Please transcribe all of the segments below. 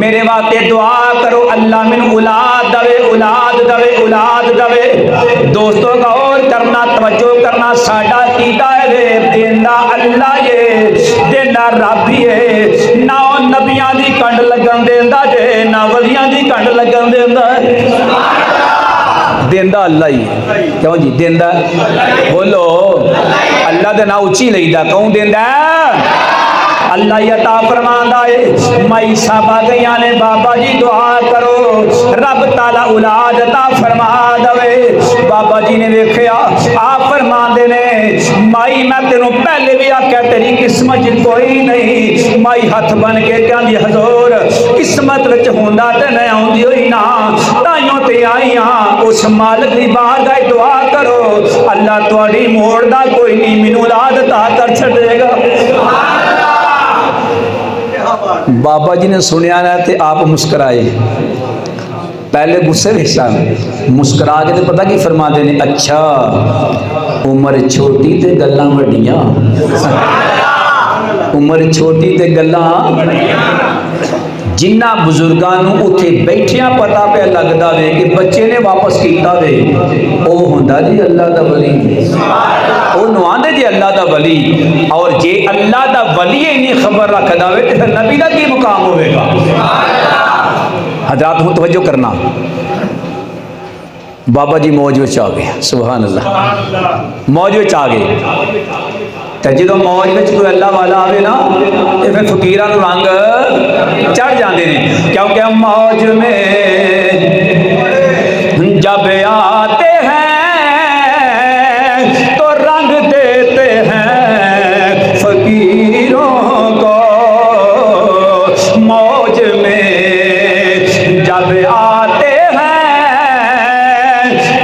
میرے واسطے دعا کرو اللہ من اولاد دے، اولاد دے، اولاد دے۔ دوستو غور کرنا، توجہ کرنا، ساڈا عقیدہ ہے دیندا اللہ ہے، دیندا رب ہی ہے، نہ نبیاں دی کنڈ لگن دیندا جے، نہ ولیاں دی کنڈ لگن دیندا ہے، دیندا اللہ ہی ہے۔ کیوں جی دیندا؟ بولو اللہ دے نا اچھی لئیدا، کون دیندا؟ اللہ ہی عطا فرماندا ہے۔ مائی صاحبہ گئیاں نے بابا جی دعا کرو رب تعالی اولاد عطا فرما دے۔ بابا جی نے ویکھیا آپ فرماندے نے مائی میں تینوں پہلے بھی آکھیا تیری قسمت کوئی نہیں۔ مائی ہاتھ بن کے کہندی حضور قسمت وچ ہوندا تے میں آوندی ہوئی نا، تائیوں تے آئی ہاں، اس مالک دی بارگاہ دعا کرو اللہ تہاڈی موڑ دا کوئی نہیں، مینوں اولاد عطا کر چھڈے گا۔ بابا جی نے سنیا نا تے آپ مسکرائے، پہلے غصے میں سن، مسکرا کے تے پتہ کی فرما دے نے اچھا عمر چھوٹی تے گلاں وڈیاں، عمر چھوٹی تے گلاں جنہ بزرگانوں اتھے بیٹھیاں پتا پہ لگدا وے کہ بچے نے واپس کیتا وے او ہوندا جی اللہ دا ولی، او نواندے جی اللہ دا ولی، اور جے اللہ دا ولی نہیں خبر رکھدا وے تے نبی دا کی مقام ہوئے گا؟ حضرات متوجہ کرنا، بابا جی موج وچ آ گئے، سبحان اللہ، موج وچ آ گئے۔ تے جدوں موج وچ کوئی اللہ والا آوے نا تے پھر فقیراں نوں رنگ چڑھ جاندے نے، کیونکہ موج میں جب آتے ہیں تو رنگ دیتے ہیں فقیروں کو، موج میں جب آتے ہیں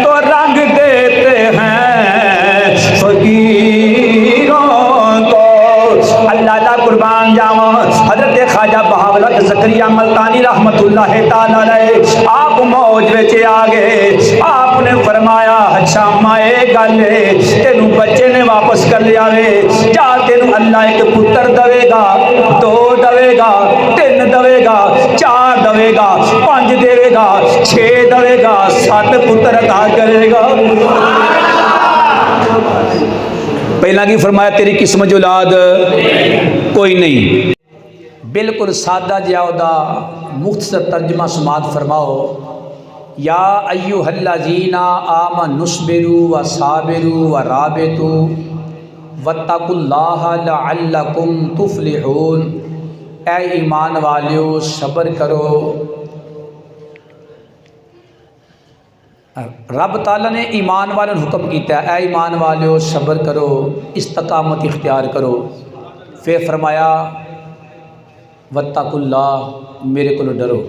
تو رنگ دیتے ہیں فقیروں کو۔ اللہ قربان جاواں حضرت خواجہ بہاولت زکریا ملتانی رحمت اللہ تعالی علیہ آپ موج وچ آ گئے، آپ نے فرمایا اچھا مائے گل تینوں بچے نے واپس کر لیا وے، جا تینوں اللہ ایک پتر دے گا، 2 دے گا، 3 دے گا، 4 دے گا، 5 دے گا، 6 دے گا، 7 پتر عطا کرے گا۔ پہلا کی فرمایا تیری قسمت اولاد کوئی نہیں۔ بالکل سادہ جاؤدہ مختصر ترجمہ سماعت فرماؤ، یا ایھا الذین آمنوا اصبروا وصابروا ورابطوا واتقوا اللہ لعلکم تفلحون، اے ایمان والیو صبر کرو۔ رب تعالیٰ نے ایمان والوں حکم کیتا ہے اے ایمان والیو صبر کرو، استقامت اختیار کرو، پھر فرمایا واتقوا اللہ، میرے کو ڈرو۔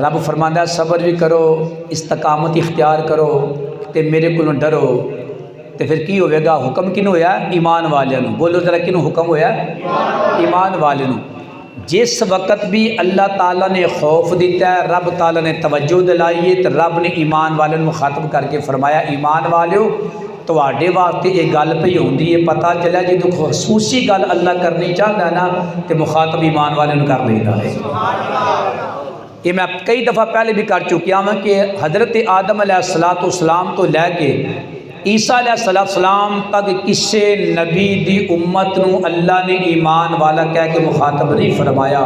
رب فرماندا ہے صبر بھی کرو، استقامت اختیار کرو تے میرے کو ڈرو، تے پھر کی ہوئے گا؟ حکم کنوں ہویا؟ ایمان والیاں نوں، بولو ذرا کنوں حکم ہویا؟ ایمان والیاں نوں۔ جس وقت بھی اللہ تعالیٰ نے خوف دیتا ہے، رب تعالیٰ نے توجہ دلائی ہے، تو رب نے ایمان والوں مخاطب کر کے فرمایا ایمان والیو تواڈے واسطے یہ گل پئی ہوندی ہے، پتہ چلیا جی تو خصوصی گل اللہ کرنی چاہتا ہے نا تو مخاطب ایمان والوں کر لیتا ہے۔ یہ میں کئی دفعہ پہلے بھی کر چکیا ہوں کہ حضرت آدم علیہ السلام تو لے کے عیسیٰ علیہ السلام تک کسے نبی دی امت نو اللہ نے ایمان والا کہہ کے مخاطب نہیں فرمایا،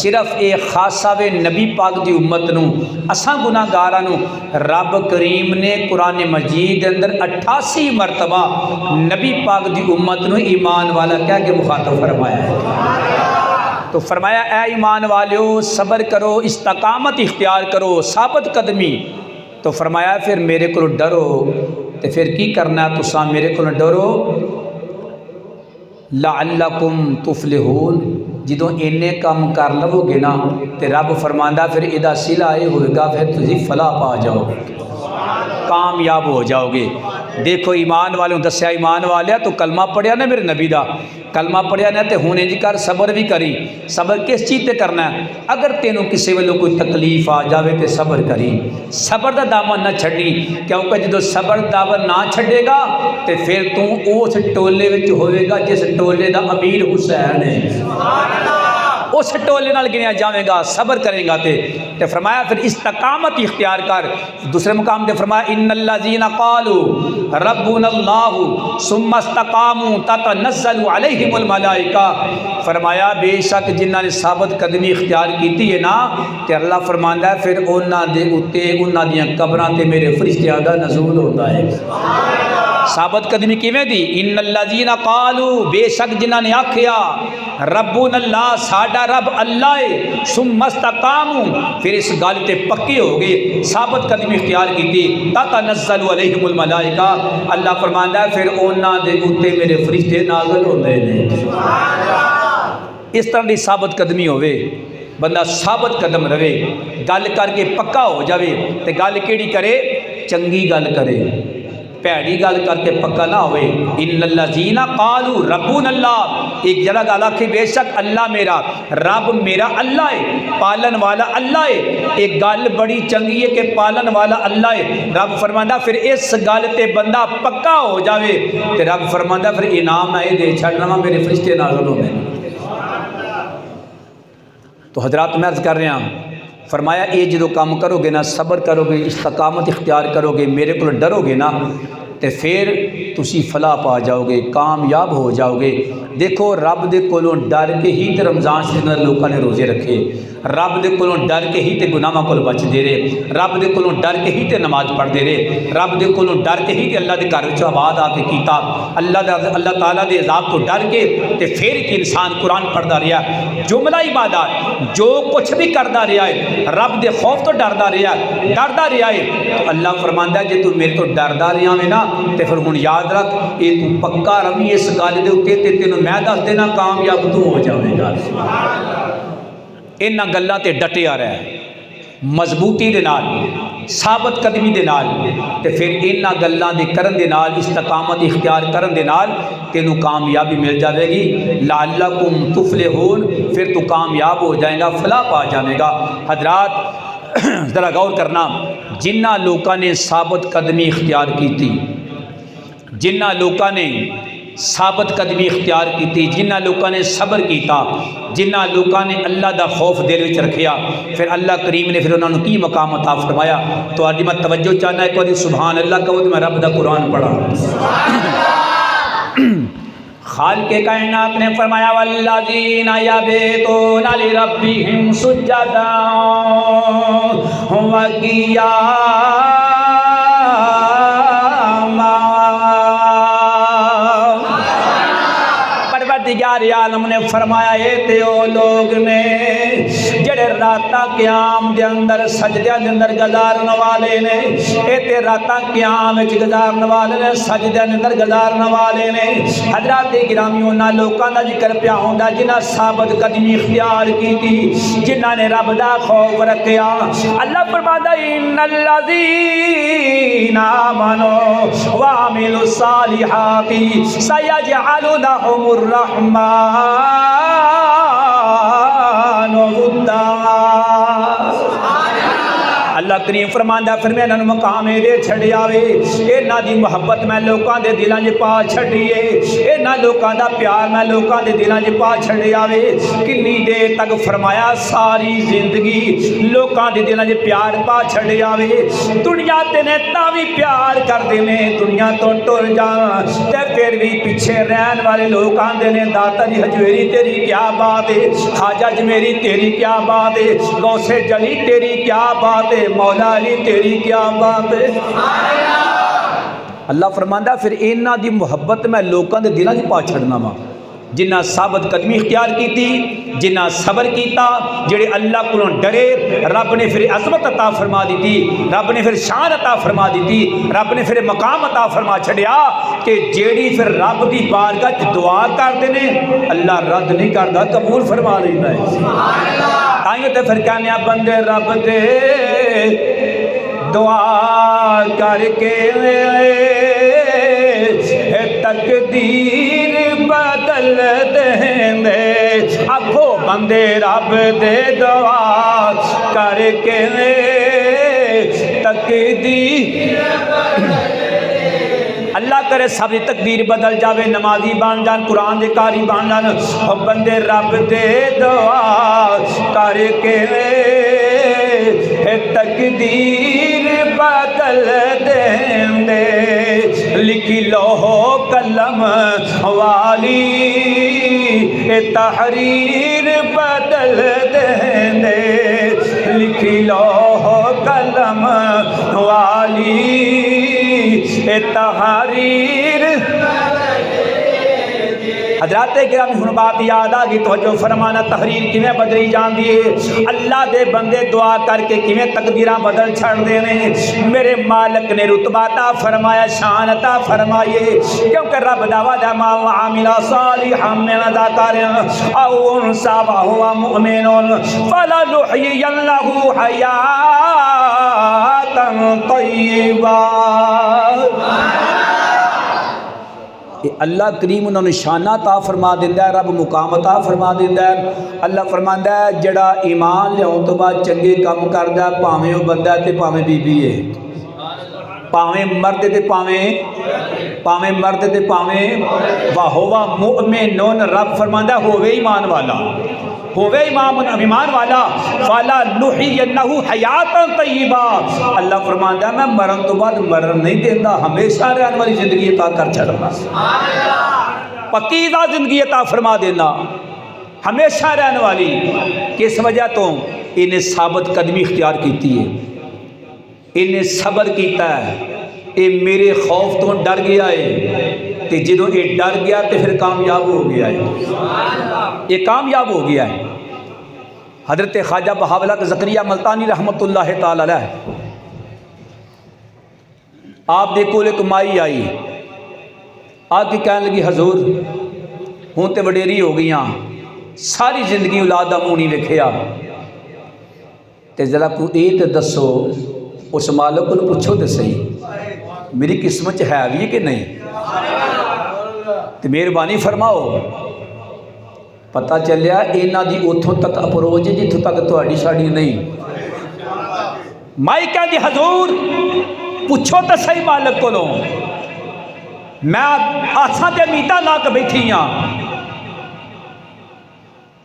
صرف ایک خاصہ وے نبی پاک دی امت نو، اساں گناہ گاراں نو رب کریم نے قرآن مجید اندر 88 مرتبہ نبی پاک دی امت نو ایمان والا کہہ کے مخاطب فرمایا ہے۔ تو فرمایا اے ایمان والیو صبر کرو، استقامت اختیار کرو، ثابت قدمی، تو فرمایا پھر میرے کو ڈرو، تو پھر کی کرنا ہے تساں میرے کو ڈرو، لعلکم تفلحون، جدوں اینے کام کر لو گے نا تو رب فرماندا پھر ادا صلہ یہ ہوئے گا، پھر تسی فلاح پا جاؤ گے، کامیاب ہو جاؤ گے۔ دیکھو ایمان والوں دسیا ایمان والیا تو کلمہ پڑھیا نا میرے نبی دا، کلمہ پڑھیا نا تے ہونے جی کر صبر بھی کری، صبر کس چیز تے کرنا ہے؟ اگر تینوں کسی ویلوں کوئی تکلیف آ جاوے تے صبر کری، صبر دا دامن نہ چھڑی، کیونکہ جدو صبر دامن نہ چھڑے گا تے پھر تو اس ٹولے وچ ہوئے گا جس ٹولے دا امیر حسین ہے۔ اس ٹولے نال گنیا جاویں گا صبر کرے گا تے فرمایا پھر استقامت اختیار کر۔ دوسرے مقام تے فرمایا ان الذین قالوا ربنا اللہ ثم استقاموا تتنزل علیہم الملائکہ، فرمایا بے شک جنہاں نے ثابت قدمی اختیار کیتی ہے نا تے اللہ فرماندا ہے پھر انہاں دے اوتے انہاں دیاں قبراں تے میرے فرشتیاں دا نزول ہوندا ہے۔ ثابت قدمی کیویں دی؟ ان الذین قالوا، بے شک جنہاں نے آکھیا ربنا اللہ، ساڈا رب اللہ ہے، ثم استقاموا، پھر اس گل تے پکے ہو گئے، ثابت قدمی اختیار کیتی، تتنزل علیہم الملائکہ، اللہ فرماندا ہے پھر انہاں دے اوتے میرے فرشتے نازل ہوندے نے۔ اس طرح دی ثابت قدمی ہوئے، بندہ ثابت قدم رہے، گل کر کے پکا ہو جاوے تے گل کیڑی کرے؟ چنگی گل کرے، پیڑی گل کر کے پکا نہ ہوئے۔ ان الذین قالوا ربنا اللہ، ایک جگہ گل آکھی بے شک اللہ میرا رب میرا اللہ ہے، پالن والا اللہ ہے، ایک گل بڑی چنگی ہے کہ پالن والا اللہ ہے۔ رب فرماندا پھر اس گل تے بندہ پکا ہو جاوے تے رب فرماندا پھر انعام نہ دے چھڑنا میرے فرشتے نازل ہوندے ہیں۔ تو حضرات میں عرض کر رہا ہوں، فرمایا یہ جدو کام کرو گے نا، صبر کرو گے، استقامت اختیار کرو گے، میرے کو ڈرو گے نا تے پھر تسی فلاح پا جاؤ گے، کامیاب ہو جاؤ گے۔ دیکھو رب دے کولوں ڈر کے ہی تے رمضان شریف اندر لوگوں نے روزے رکھے، رب دے کولوں ڈر کے ہی تے گناہاں کول بچ دے رہے، رب دے کولوں ڈر کے ہی تے نماز پڑھ دے رہے، رب دے کولوں ڈر کے ہی تے اللہ دے گھر وچ آباد آ کے کیتا، اللہ تعالیٰ دے عذاب تو ڈر کے تے پھر ایک انسان قرآن پڑھدا رہا، جملہ عبادات جو کچھ بھی کردا رہا ہے رب دے خوف تو ڈردا رہا ہے۔ تو اللہ فرماندا ہے جے تو میرے تو ڈردا رہا ہے نا تے پھر ہن یاد رکھ اے تو پکا روی اس گل دے اوتے تے تینوں میں دس دینا کامیاب تو ہو جاویں گا۔ انہاں گلاں تے ڈٹیا رہے مضبوطی دے نال، ثابت قدمی دے نال، تے پھر انہاں گلاں دے کرن دے نال، استقامت اختیار کرن دے نال تینوں کامیابی مل جاوے گی۔ لعلکم تفلحون، پھر تو کامیاب ہو جائے گا، فلاح پا جائے گا۔ حضرات ذرا غور کرنا، جنہ لوکاں نے ثابت قدمی اختیار کیتی، جنہ لوکاں نے ثابت قدمی اختیار کیتی، جنہ لوکاں نے صبر کیتا، جنہ لوکاں نے اللہ دا خوف دل وچ رکھیا، پھر اللہ کریم نے پھر انہاں نوں کی مقام عطا فرمایا۔ تو آج میں توجہ چاہنا ایک بار سبحان اللہ کہو تو میں رب دا قرآن پڑھا۔ خالق کائنات نے فرمایا والذین یبیتون لربہم سجدا وقیاما، پروردگار عالم نے فرمایا اے تے او لوگ نے جڑے راتاں قیام دے اندر سجدے دے اندر گزارن والے نے، اے تے راتاں قیام وچ گزارن والے نے، سجدے دے اندر گزارن والے نے۔ حضرات گرامی انہاں لوکاں دا ذکر پیا ہوندا جنہاں ثابت قدمی اختیار کیتی، جنہاں نے رب دا خوف رکھیا۔ اللہ فرماتا ان الذین آمنوا وعملوا الصالحات سیجعل لهم الرحمن ودا۔ اللہ کریم فرماندا پھر میں انہاں نوں مقام دے چھڑیا وے، انہاں دی محبت میں لوکاں دے دلاں 'چ پا چھڈیے، انہاں لوکاں دا پیار میں لوکاں دے دلاں 'چ پا چھڈیا وے۔ کنی دیر تک فرمایا ساری زندگی لوکاں دے دلاں 'چ پیار پا چھڈیا وے۔ دنیا تے نے تاں وی پیار کردے نے، دنیا تو ٹر جان تے پھر بھی پیچھے رہن والے لوگ آندے نے داتا جی حجویری تیری کیا بات ہے، خواجہ اجمیری تیری کیا بات ہے، غوث جلی تیری کیا بات ہے، مولا علی تیری کیا بات ہے۔ اللہ فرماندا پھر انہاں دی محبت میں لوکاں دے دلاں 'چ پا چھڑنا وا، جنہ ثابت قدمی اختیار کیتی، جنہ صبر کیتا، جڑے اللہ کو ڈرے، رب نے پھر عظمت عطا فرما دیتی، رب نے پھر شان عطا فرما دیتی، رب نے پھر مقام عطا فرما چھڑیا کہ جیڑی پھر رب دی بارگاہ دعا کرتے نے اللہ رد نہیں کرتا، قبول فرما لیتا ہے۔ تائیں تے پھر کہنے بندے رب دے دعا کر کے تقدیر بدل دیں دے، آکھو بندے رب دے دعا کر کے تقدیر۔ اللہ کرے سب دی تقدیر بدل جاوے، نمازی بن جان، قرآن دے قاری بن جان، او بندے رب دے دعا کر کے تقدیر بدل دیں دے، لکھی لوہ قلم والی تحریر بدل دیں دے، لکھی لوہ قلم والی تحریر۔ حضرات کرام ہن بات یاد آ گئی، توجہ فرمانا، تحریر کیویں بدلی جاندی ہے، اللہ دے بندے دعا کر کے کیویں تقدیراں بدل چھڑ دے نے۔ میرے مالک نے رتبہ عطا فرمایا، شان عطا فرمائے، کیونکہ رب دا وعدہ ما عامل صالحا من ذکر او انثى وهو مؤمن فلنحيينه حیاتا طیبا۔ اللہ کریم انہوں نے شانہ عطا فرما دیندہ ہے، رب مقام عطا فرما دیندہ ہے۔ اللہ فرماندہ ہے جڑا ایمان لیاؤں تو بعد چنگے کم کردہ، پاویں وہ بندہ تے پاویں بی بی ہے، پاویں مرد تے پاویں مرد تے پاویں وَهُوَ مُؤْمِنٌ، رب فرماندہ ہووے ایمان والا، ہووے ایمان والا، فَلَنُحْيِيَنَّهُ حَيَاتًا طَيِّبًا، اللہ فرماندہ ہے میں مرن تو بعد مرن نہیں دیندہ، ہمیشہ رہنے والی زندگی عطا کر چھڑنا، پکیزہ زندگی عطا فرما دینا، ہمیشہ رہنے والی۔ کس وجہ تو انہیں ثابت قدمی اختیار کیتی ہے، انہیں صبر کیتا ہے، اے میرے خوف تو ڈر گیا ہے، تے جدوں یہ ڈر گیا تے پھر کامیاب ہو گیا ہے، یہ کامیاب ہو گیا ہے۔ حضرت خواجہ بہاولہ زکریا ملتانی رحمت اللہ تعالی علیہ، آپ دیکھو ایک مائی آئی، آ کے کہنے لگی حضور ہوں تے وڈیری ہو گئی ہاں، ساری زندگی اولاد دا منہ نہیں ویکھیا، تے ذرا کو یہ تے دسو، اس مالک کو پوچھو تے صحیح میری قسمت ہے بھی کہ نہیں، تے مہربانی فرماؤ۔ پتہ چلیا اینا دی اتھوں تک اپروچ ہے جتھوں تک تہاڈی شاڑی نہیں۔ مائی کہہ دی حضور پوچھو تے صحیح مالک کو، میں آساں تے امیداں لا کے بیٹھی ہاں۔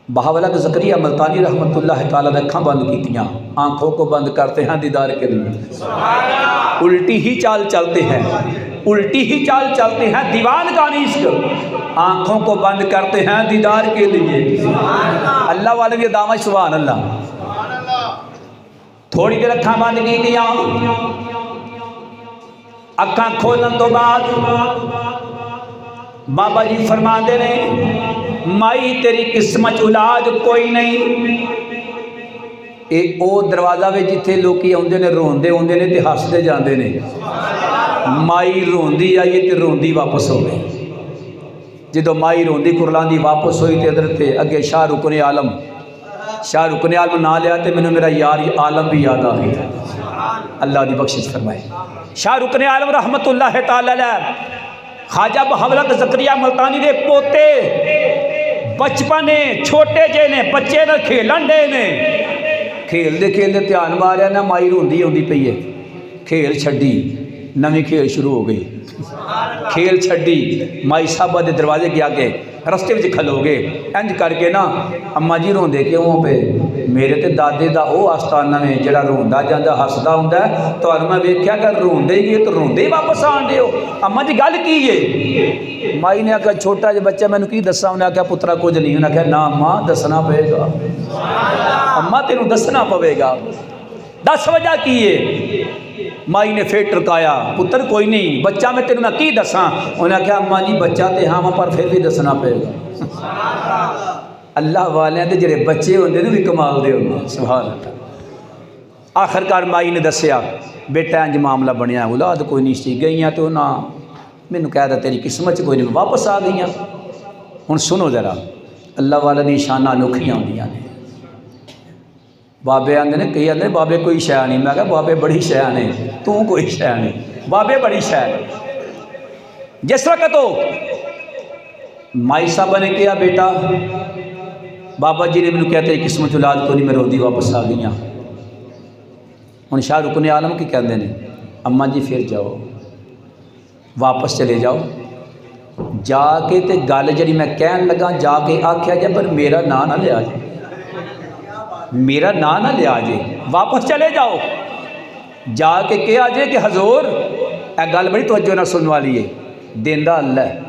بہاولہ زکریا ملتانی رحمت اللہ تعالیٰ نے آنکھاں بند کیتیاں، آنکھوں کو بند کرتے ہیں دیدار کے لیے، الٹی ہی چال چلتے ہیں، الٹی ہی چال چلتے ہیں، دیوان گانی عشق، آنکھوں کو بند کرتے ہیں دیدار کے لیے۔ اللہ والے یہ دعوی سبحان اللہ۔ تھوڑی دیر اکھاں بند کیتیاں، اکھاں کھولن تو بعد بابا جی فرماندے نے مائی تیری قسمت اولاد کوئی نہیں۔ اے او دروازہ وے جتھے لوکی آندے نے روندے ہوندے نے تے ہسدے جاندے نے، مائی روندی آئی تے روندی واپس ہو گئی۔ جدو مائی روندی کرلاندی واپس ہوئی تے حضرت اگے شاہ رکن عالم نہ لیا تے مینوں میرا یار عالم بھی یاد آ گیا، اللہ دی بخشش فرمائے۔ شاہ رکن عالم رحمت اللہ تعالی علیہ خواجہ بہاولہ زکریا ملتانی دے پوتے بچپن نے چھوٹے جے نے بچے نہ کھیلن دے نے، کھیل دے دھیان ماریا نہ مائی روندی ہوندی پئی ہے، کھیل چھڈی نویں کھیل شروع ہو گئی، کھیل چھڈی مائی صاحبہ دے دروازے کے آگے رستے وچ کھلو گے، انج کر کے نا اماں جی روندے کیوں پہ؟ میرے تے دادے دا او آستانہ میں جڑا روندا جاندا ہسدا ہوندا ہے، تہاڈے میں ویکھیا کہ روندے گئے تو روندے ہی واپس آن دیو، اماں جی گل کی ہے؟ مائی نے آکھیا چھوٹا جے بچہ مینوں کی دساں، انہیں آکھیا پترا کچھ نہیں، انہیں آکھیا نا اماں دسنا پئے گا، اماں تینوں دسنا پوے گا، دس وجہ کی ہے؟ مائی نے پھر ٹرکایا، پتر کوئی نہیں بچہ میں تینوں میں کی دساں، انہیں کہا اماں جی بچہ تے ہاں پر پھر بھی دسنا پڑے گا۔ اللہ والے تے جڑے بچے ہوندے نے بھی کمال دے ہوندے، سبحان اللہ۔ آخرکار مائی نے دسیا بیٹا انج معاملہ بنیا، اولاد کوئی نہیں سی، گئیاں تو نہ مینوں کہہ دا تیری قسمت کوئی نہیں، واپس آ گئیاں۔ ہن سنو ذرا اللہ والے دی شاناں انوکھیاں ہوندیاں نے۔ بابے آندے نے کئی آندے بابے کوئی شے نہیں، میں کہا بابے بڑی شے نے، تو کوئی شے نہیں، بابے بڑی شے۔ جس وقت ہو مائی صاحبہ نے کہا بیٹا بابا جی نے مجھے کہتے ہیں قسمت اولاد کو نہیں، میں روندی واپس آ گئی ہوں۔ ہن شاہ رکن عالم کی کہندے نے اماں جی پھر جاؤ، واپس چلے جاؤ جا کے تے گل جی میں کہن لگا جا کے آخیا جائے پر میرا نام نہ لیا جائے میرا نام نہ لیا جائے واپس چلے جاؤ جا کے کہا جائے کہ حضور اے گل بڑی توجہ نہ سننے والی ہے دیندا اللہ ہے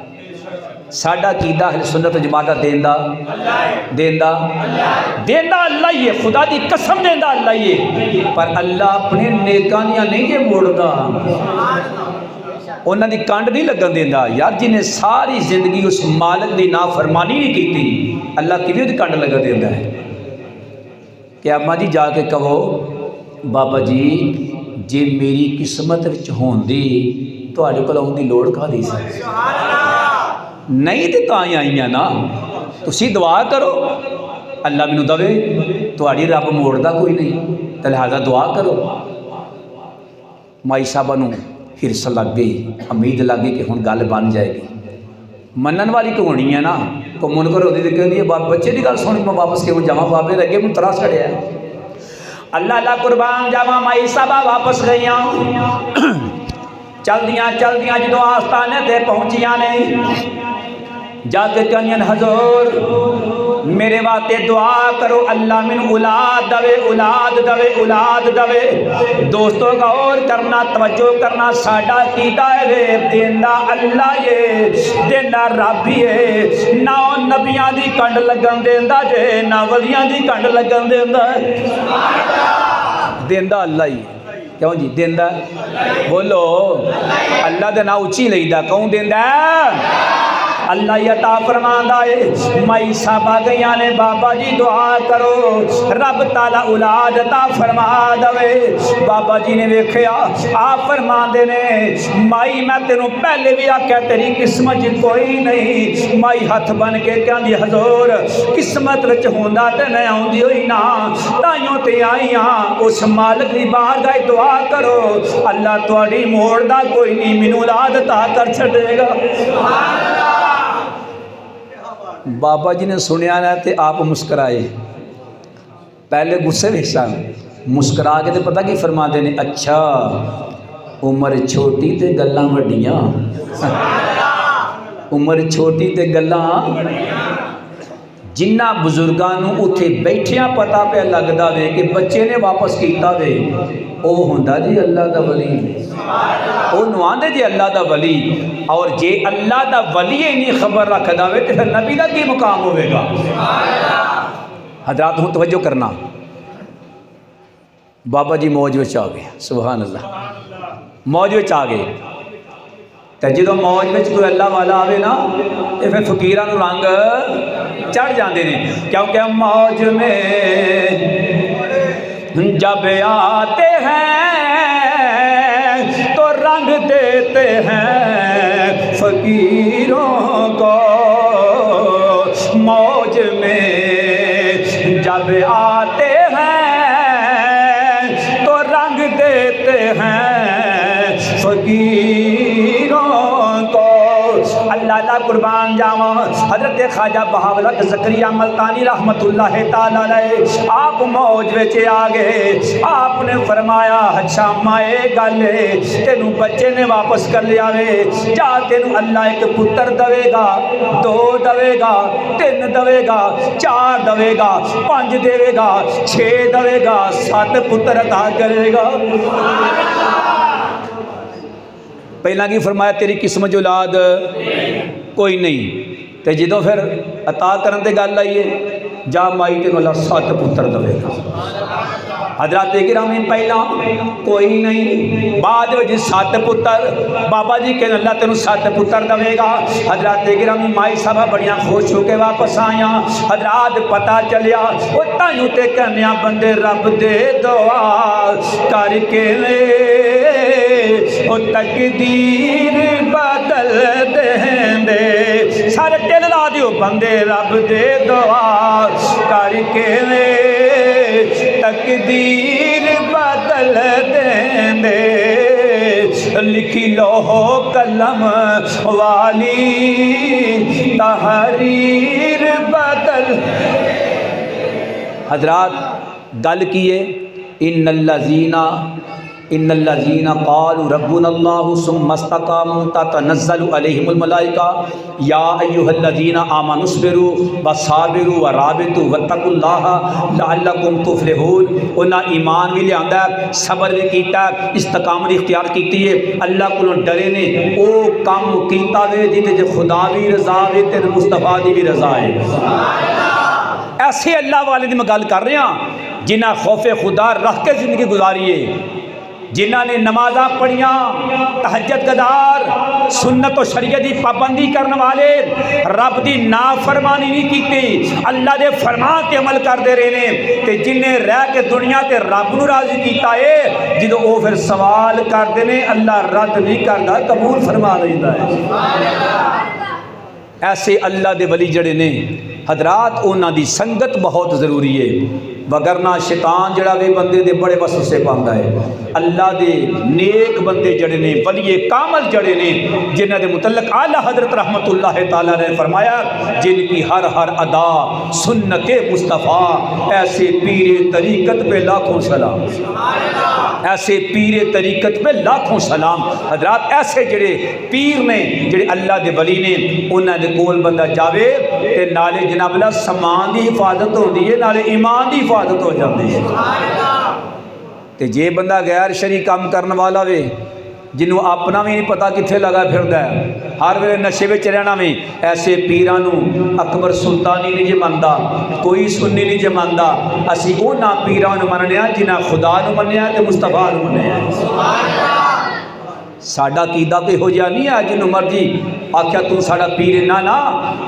ساڈا عقیدہ اہل سنت و جماعت دیندا دیندا دیندا اللہ ہی ہے خدا دی قسم دیندا اللہ ہی ہے پر اللہ اپنے نیکانیاں نہیں جے موڑدا انہاں دی کنڈ نہیں لگن دیندا یار جنہیں ساری زندگی اس مالک دی نافرمانی نہیں کیتی اللہ کیویں دی کنڈ لگا دیندا ہے کہ اما جی جا کے کہو بابا جی جے میری قسمت وچ ہوندی تواڈے کول آਉਣ دی لوڑ کہدی سی نہیں تے تاں ہی آئیاں نا تسی دعا کرو اللہ مینوں دے تواڈی رب موڑدا کوئی نہیں تے لہذا دعا کرو مائی صاحبہ نوں ہرس لگ گئی امید لگ گئی کہ ہن گل بن جائے گی منن والی تو ہونی ہے نا کو منکر ہوندی تے کہندی ہے بچے دی گل سن میں واپس کیوں جاواں بابے دے اگے مینوں ترس چڑھیا اللہ اللہ قربان جاواں مائی صاحبہ واپس گئیاں چلدیاں چلدیاں جدو آستانے تے پہنچیاں نے جا کے کہنیاں حضور میرے واسطے دعا کرو اللہ من اولاد دے اولاد دے اولاد دے دوستو غور کرنا توجہ کرنا ساڈا عقیدہ ہے دیندا اللہ ہے دیندا رب ہی ہے نہ نبیاں دی کنڈ لگن دیندا جے نہ ولیاں دی کنڈ لگن دیندا دیندا اللہ ہی کیوں جی دیندا بولو اللہ دے نام اچھی لئیدا کون دیندا اللہ عطا فرماندا ہے مائی صاحبہ گئیاں نے بابا جی دعا کرو رب تعالی اولاد عطا فرما دے بابا جی نے ویکھیا آپ فرماندے نے مائی میں تینوں پہلے بھی آکھیا تیری قسمت کوئی نہیں مائی ہاتھ بن کے کہندی حضور قسمت وچ ہوندا تے میں آوندی ہوئی نا تائیوں تے آئیاں اس مالک دی بارگاہ دعا کرو اللہ تواڈی موڑ دا کوئی نہیں مینوں اولاد عطا کر چھڈے گا سبحان اللہ بابا جی نے سنیا نا تے آپ مسکرائے پہلے غصے میں سن مسکرا کے تے پتہ کی فرما دے نے اچھا عمر چھوٹی تے گلاں وڈیاں عمر چھوٹی تے گلاں جنہ بزرگانوں اتھے بیٹھیاں پتہ پہ لگدا وے کہ بچے نے واپس کیتا وے او ہوندا جی اللہ دا ولی او نواندے جی اللہ دا ولی اور جے اللہ دا ولی نہیں خبر رکھدا وے تے پھر نبی دا کی مقام ہوئے گا حضرات ہوں توجہ کرنا بابا جی موج وچ آ گئے سبحان اللہ موج وچ آ گئے تے جدوں موج وچ کوئی اللہ والا آوے نا تے پھر فقیراں نوں رنگ چڑھ جاندے نے کیونکہ موج میں جب آتے ہیں تو رنگ دیتے ہیں فقیروں کو موج میں جب آتے ہیں تو رنگ دیتے ہیں فقیروں کو اللہ اللہ قربان جاواں حضرت خواجہ بہاولت زکریا ملتانی رحمت اللہ تعالی علیہ آپ موج وچ آ گئے آپ نے فرمایا اچھا مائے گل تینوں بچے نے واپس کر لیا وے جا تینوں اللہ ایک پتر دے گا 2 دے گا 3 دے گا 4 دے گا 5 دے گا 6 دے گا 7 پتر عطا کرے گا پہلا کی فرمایا تیری قسمت اولاد کوئی نہیں تے جدوں پھر عطا کرن تے گل آئی ہے جا مائی تینوں اللہ 7 پتر دے گا حضرات گرامی پہلا کوئی نہیں بعد وچ 7 پتر بابا جی کہ اللہ تینوں 7 پتر دے گا حضرات گرامی مائی صاحبہ بڑیاں خوش ہو کے واپس آیاں حضرات پتہ چلیا او تائیوں تے کہنیاں بندے رب دے دعا کر کے او تقدیر بدل دیں دے سارے ٹل لا دیو بندے رب دے دعا کر کے تقدیر بدل دیں دے لکھی لوح قلم والی تحریر بدل حضرات گل کیے ان الذین ان الذین قالوا ربنا اللہ ثم استقاموا تتنزل علیہم الملائکہ یا ایھا الذین آمنوا اصبروا وصابروا ورابطوا واتقوا اللہ لعلکم تفلحون۔ انہاں ایمان بھی لیا صبر بھی کیتا استقامت اختیار کیتی ہے اللہ کو ڈرے نے او کام کیتا وے جتے خدا بھی رضا وے تے مصطفیٰ دی بھی رضا ہے۔ ایسے اللہ والے دی میں گل کر رہا جنہاں خوف خدا رکھ کے زندگی گزاری ہے، جنہاں نے نمازاں پڑھیاں، تہجد گزار، سنت و شریعت دی پابندی کرنے والے، رب دی نافرمانی نہیں کیتی، اللہ دے فرمان تے عمل کر دے رہے نے، تے جن نے رہ کے دنیا تے رب نو راضی کیتا ہے جدوں او پھر سوال کردے نے اللہ رد نہیں کردا قبول فرما لیندا ہے۔ ایسے اللہ دے ولی جڑے نے حضرات انہاں دی سنگت بہت ضروری ہے، وگرنہ شیطان جڑا وے بندے دے بڑے وسوسے پاندا ہے۔ اللہ دے نیک بندے جڑے نے ولی کامل جڑے نے جنہاں دے متعلق اعلیٰ حضرت رحمت اللہ تعالیٰ نے فرمایا جن کی ہر ہر ادا سنت مصطفیٰ، ایسے پیر طریقت پہ لاکھوں سلام، ایسے پیر طریقت پہ لاکھوں سلام۔ حضرات ایسے جڑے پیر نے جڑے اللہ دے ولی نے انہاں دے کول بندہ جاوے تے نالے جناب اللہ سامان دی حفاظت ہوندی ہے، نالے ایمان دی حفاظت ہو جاتی ہے۔ تے جے بندہ غیر شرعی کام کرنے والا وے جنہوں اپنا بھی نہیں پتا کتنے لگا پھردا ہے، ہر ویلے نشے وچ رہنا میں، ایسے پیراں نو اکبر سلطانی نہیں جے مندا، کوئی سنی نہیں جے مندا، اسی انہاں پیراں نو مننے ہاں جنہاں خدا نو منیا تے مصطفیٰ نو منیا۔ ساڈا عقیدہ تے ہو جا نہیں ہے جنوں مرضی آکھیا تو ساڈا پیر نہ نا،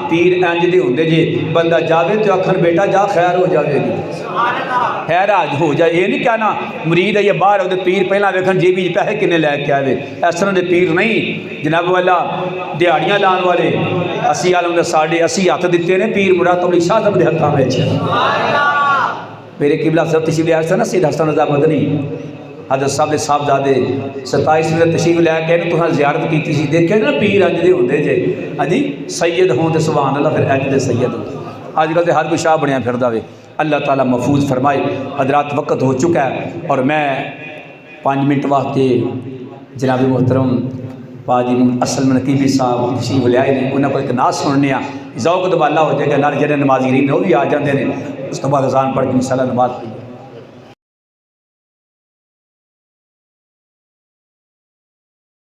پیر انج دے ہوندے جے بندہ جاوے تو آکھن بیٹا جا خیر ہو جاوے گی، خیر آج ہو جائے، یہ نہیں کہنا مرید ہے یہ باہر ہے پیر پہلا ویکھن جی بھی پیسے کنے لے کے آوے، اس طرح دے پیر نہیں جناب والا دیہڑیاں لان والے اسی عالم دے ساڈے اسی ہاتھ دتے نے پیر مراد علی شاہ صاحب دے ہتھاں وچ۔ میرے قبلہ صاحب تشریف لے آئے نا سید حسن رضا مدنی حضرت صاحب دے صاحبزادے 27 میں تشریف لے کے تساں زیارت کیتی سی، دیکھے نا پیر انج دے ہوندے جے ہاں جی سید ہوں تے سبحان اللہ پھر انج دے سید ہوں۔ اج کل تے ہر کوئی شاہ بنیا پھردا وے، اللہ تعالیٰ محفوظ فرمائے۔ حضرات وقت ہو چکا ہے اور میں 5 منٹ واسطے جناب محترم پاجی اصل منقیبی صاحب تشریف لے آئے نے، انہاں کو ایک نعت سننے آ ذوق دبالا ہو جائے گا، نال جڑے نمازی رہے وہ بھی آ جاندے نے، اس کے بعد اذان پڑھ کے انشاءاللہ نماز پڑھی۔